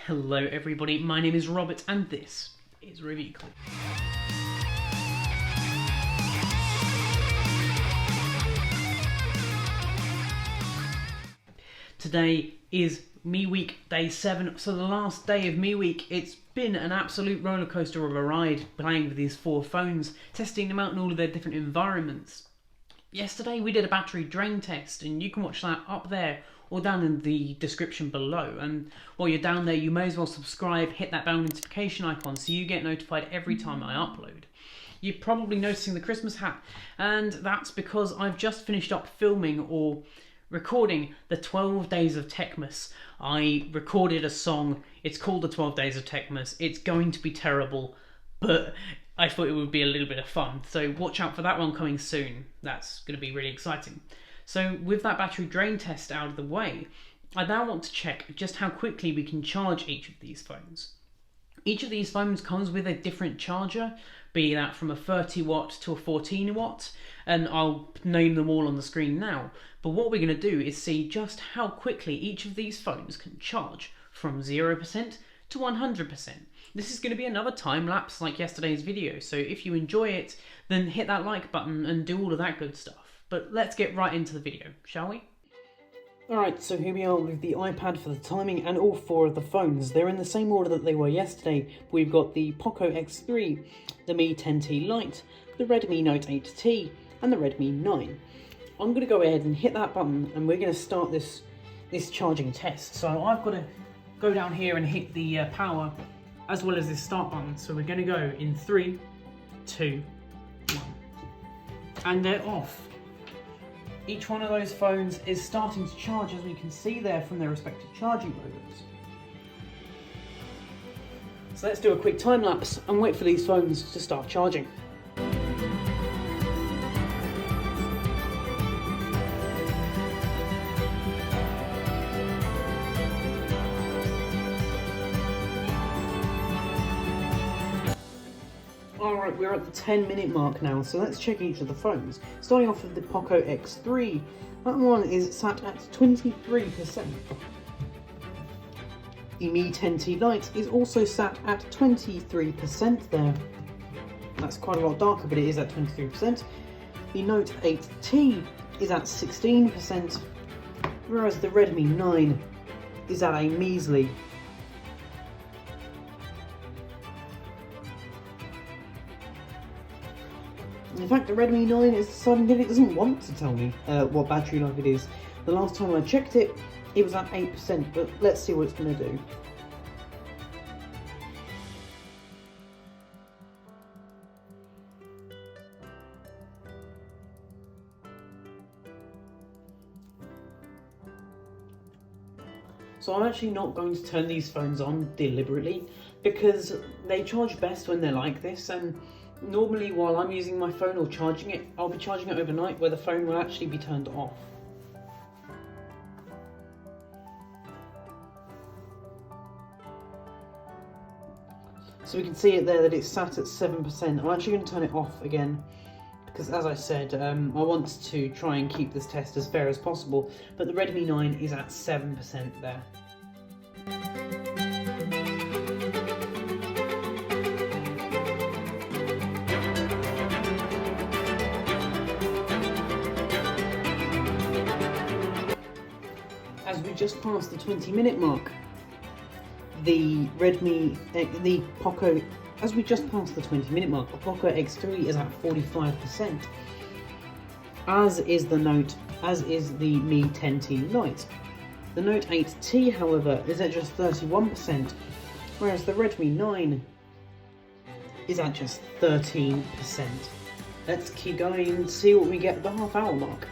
Hello everybody, my name is Robert and this is Review Clip. Today is Me Week Day 7, so the last day of Me Week. It's been an absolute roller coaster of a ride playing with these 4 phones, testing them out in all of their different environments. Yesterday we did a battery drain test and you can watch that up there or down in the description below. And while you're down there, you may as well subscribe, hit that bell notification icon so you get notified every time I upload. You're probably noticing the Christmas hat, and that's because I've just finished up filming or recording the 12 Days of Techmas. I recorded a song, it's called the 12 Days of Techmas. It's going to be terrible, but I thought it would be a little bit of fun. So watch out for that one coming soon. That's going to be really exciting. So with that battery drain test out of the way, I now want to check just how quickly we can charge each of these phones. Each of these phones comes with a different charger, be that from a 30 watt to a 14 watt, and I'll name them all on the screen now. But what we're going to do is see just how quickly each of these phones can charge from 0% to 100%. This is going to be another time lapse like yesterday's video, so if you enjoy it, then hit that like button and do all of that good stuff. But let's get right into the video, shall we? Alright, so here we are with the iPad for the timing and all 4 of the phones. They're in the same order that they were yesterday. We've got the Pocco X3, the Mi 10T Lite, the Redmi Note 8T, and the Redmi 9. I'm going to go ahead and hit that button and we're going to start this charging test. So I've got to go down here and hit the power as well as this start button. So we're going to go in 3, 2, 1. And they're off. Each one of those phones is starting to charge, as we can see there from their respective charging logos. So let's do a quick time lapse and wait for these phones to start charging. Alright, we're at the 10-minute mark now, so let's check each of the phones. Starting off with the Pocco X3, that one is sat at 23%. The Mi 10T Lite is also sat at 23% there. That's quite a lot darker, but it is at 23%. The Note 8T is at 16%, whereas the Redmi 9 is at a measly . In fact, the Redmi 9 is deciding that it doesn't want to tell me what battery life it is. The last time I checked it, it was at 8%, but let's see what it's going to do. So I'm actually not going to turn these phones on deliberately, because they charge best when they're like this, and normally while I'm using my phone or charging it, I'll be charging it overnight where the phone will actually be turned off. So we can see it there that it's sat at 7%. I'm actually going to turn it off again because, as I said, I want to try and keep this test as fair as possible, but the Redmi 9 is at 7% there. As we just passed the 20-minute mark, the Pocco X3 is at 45%, as is the Note, as is the Mi 10T Lite. The Note 8T, however, is at just 31%, whereas the Redmi 9 is at just 13%. Let's keep going and see what we get at the half-hour mark.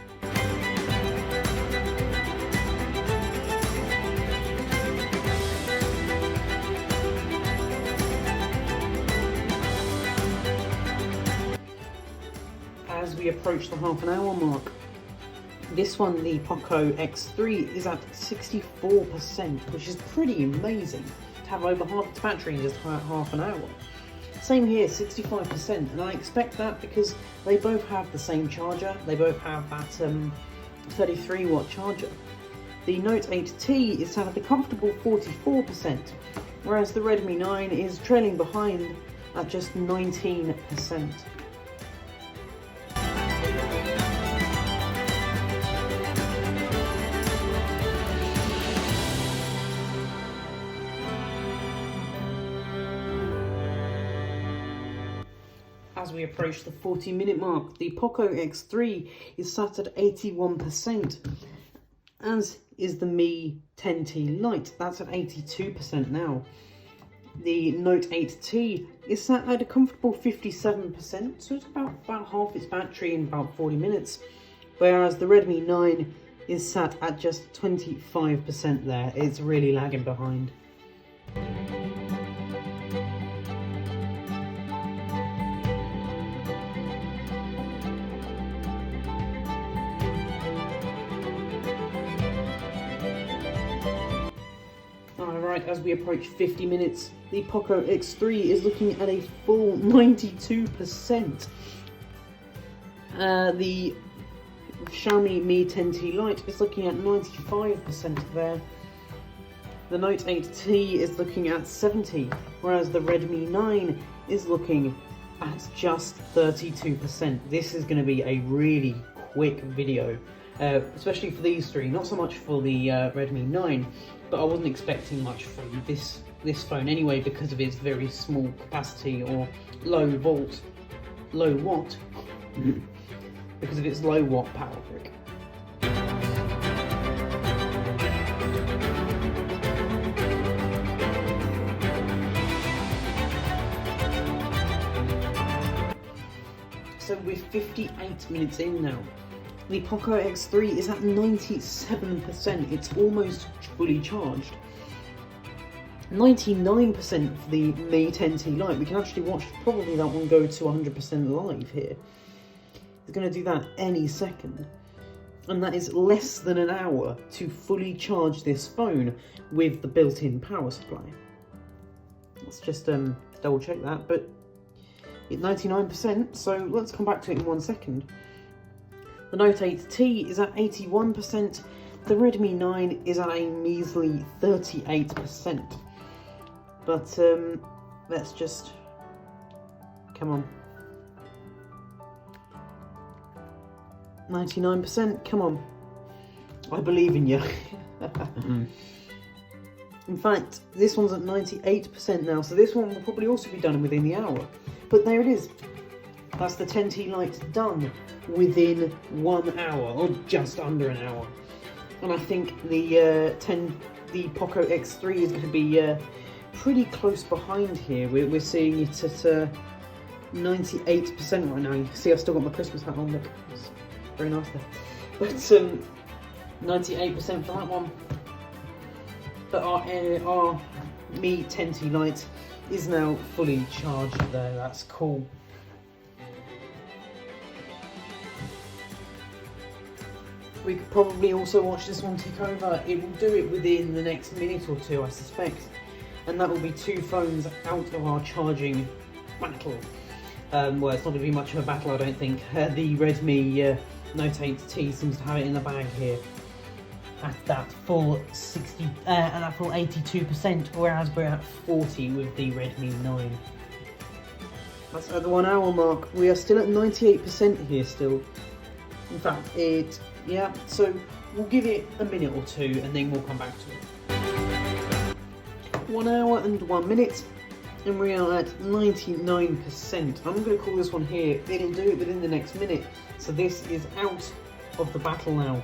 As we approach the half-an-hour mark, this one, the Pocco X3, is at 64%, which is pretty amazing to have over half its battery in just half an hour. Same here, 65%, and I expect that because they both have the same charger, they both have that 33 watt charger. The Note 8T is at a comfortable 44%, whereas the Redmi 9 is trailing behind at just 19%. As we approach the 40-minute mark, the Pocco X3 is sat at 81%, as is the Mi 10T Lite, that's at 82% now. The Note 8T is sat at a comfortable 57%, so it's about half its battery in about 40 minutes, whereas the Redmi 9 is sat at just 25% there. It's really lagging behind. Alright, as we approach 50 minutes, the Pocco X3 is looking at a full 92%. The Xiaomi Mi 10T Lite is looking at 95% there. The Note 8T is looking at 70%, whereas the Redmi 9 is looking at just 32%. This is going to be a really quick video, especially for these three, not so much for the Redmi 9, but I wasn't expecting much from this phone anyway because of its very small capacity, or low watt, because of its low watt power brick. So we're 58 minutes in now. The Pocco X3 is at 97%, it's almost fully charged. 99% for the Mi 10T Lite. We can actually watch probably that one go to 100% live here. It's going to do that any second. And that is less than an hour to fully charge this phone with the built-in power supply. Let's just double check that, but it's 99%, so let's come back to it in 1 second. The Note 8T is at 81%, the Redmi 9 is at a measly 38%. But let's just, come on. 99%, come on. I believe in you. In fact, this one's at 98% now, so this one will probably also be done within the hour. But there it is. That's the 10T Lite done within 1 hour, or just under an hour. And I think the Pocco X3 is going to be pretty close behind here. We're seeing it at 98% right now. You can see I've still got my Christmas hat on, look, it's very nice there. But 98% for that one. But our Mi 10T Lite is now fully charged there, that's cool. We could probably also watch this one tick over. It will do it within the next minute or two, I suspect. And that will be two phones out of our charging battle. Well, it's not going to be much of a battle, I don't think. The Redmi Note 8T seems to have it in the bag here at that full 82%, whereas we're at 40 with the Redmi 9. That's at the 1 hour mark. We are still at 98% here still. In fact, yeah, so we'll give it a minute or two and then we'll come back to it. 1 hour and 1 minute, and we are at 99%. I'm going to call this one here. It'll do it within the next minute. So this is out of the battle now.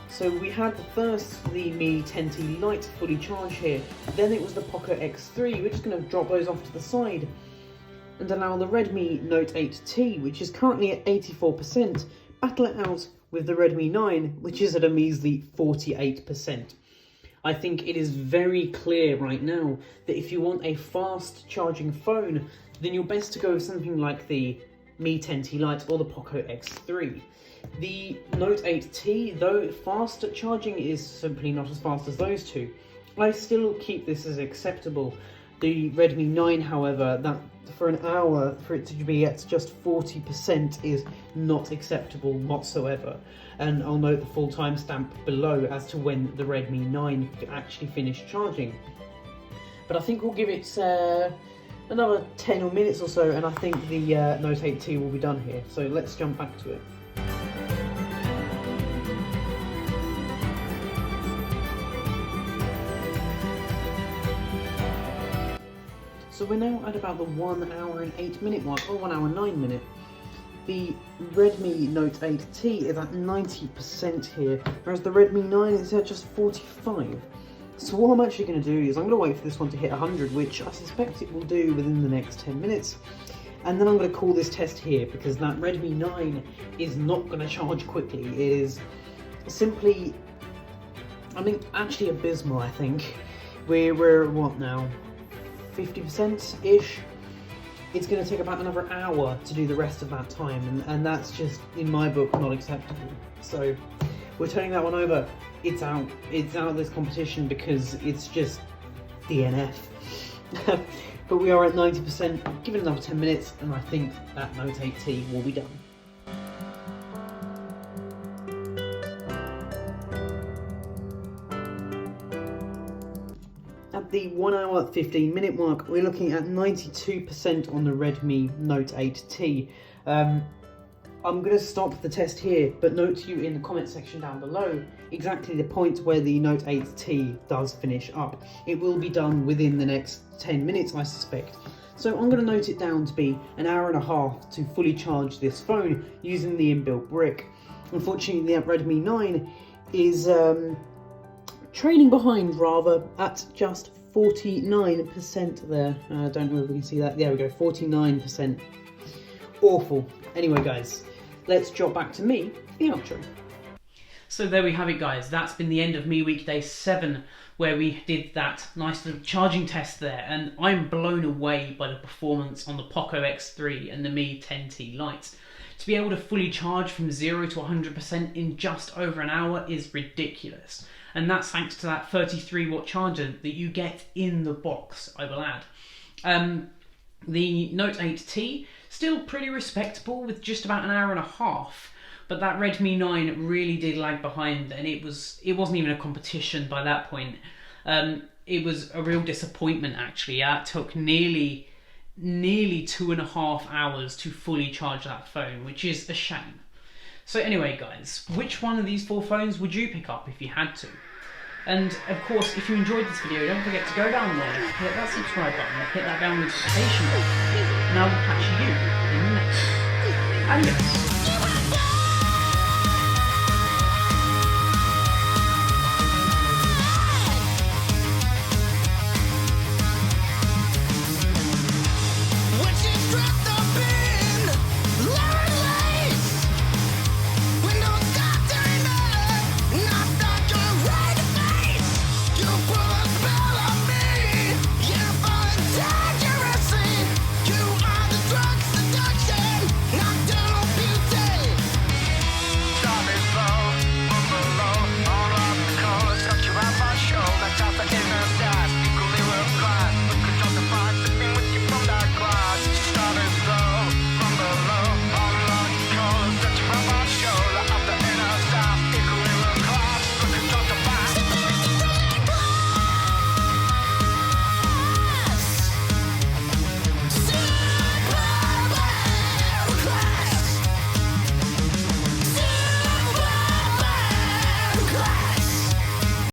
So we had the Mi 10T Lite fully charged here. Then it was the Pocco X3. We're just going to drop those off to the side and allow the Redmi Note 8T, which is currently at 84%, battle it out with the Redmi 9, which is at a measly 48%. I think it is very clear right now that if you want a fast charging phone, then you're best to go with something like the Mi 10T Lite or the Pocco X3. The Note 8T, though fast at charging, is simply not as fast as those two. I still keep this as acceptable. The Redmi 9, however, that for an hour, for it to be at just 40% is not acceptable whatsoever. And I'll note the full timestamp below as to when the Redmi 9 actually finished charging. But I think we'll give it another 10 minutes or so, and I think the Note 8T will be done here. So let's jump back to it. So we're now at about the 1 hour and 8 minute mark, or 1 hour and 9 minute. The Redmi Note 8T is at 90% here, whereas the Redmi 9 is at just 45. So what I'm actually going to do is I'm going to wait for this one to hit 100, which I suspect it will do within the next 10 minutes. And then I'm going to call this test here, because that Redmi 9 is not going to charge quickly. It is simply, actually abysmal, I think. We're what now? 50%-ish. It's going to take about another hour to do the rest of that time, and that's just, in my book, not acceptable. So we're turning that one over. It's out of this competition because it's just DNF. But we are at 90%. Give it another 10 minutes, and I think that Note 8T will be done. At the 1 hour 15 minute mark, we're looking at 92% on the Redmi Note 8T. I'm going to stop the test here, but note to you in the comment section down below exactly the point where the Note 8T does finish up. It will be done within the next 10 minutes, I suspect. So I'm going to note it down to be an hour and a half to fully charge this phone using the inbuilt brick. Unfortunately, the Redmi 9 is trailing behind rather at just 49% there. I don't know if we can see that. There we go, 49%. Awful. Anyway guys, let's drop back to me for the outro. So there we have it guys, that's been the end of MeWeek Day 7, where we did that nice little charging test there, and I'm blown away by the performance on the Pocco X3 and the Mi 10T Lite. To be able to fully charge from 0 to 100% in just over an hour is ridiculous. And that's thanks to that 33 watt charger that you get in the box, I will add. The Note 8T, still pretty respectable with just about an hour and a half, but that Redmi 9 really did lag behind, and it wasn't even a competition by that point. It was a real disappointment actually. It took nearly 2.5 hours to fully charge that phone, which is a shame. So anyway guys, which one of these 4 phones would you pick up if you had to? And of course, if you enjoyed this video, don't forget to go down there, hit that subscribe button, hit that bell notification button, and I will catch you in the next one. Adios!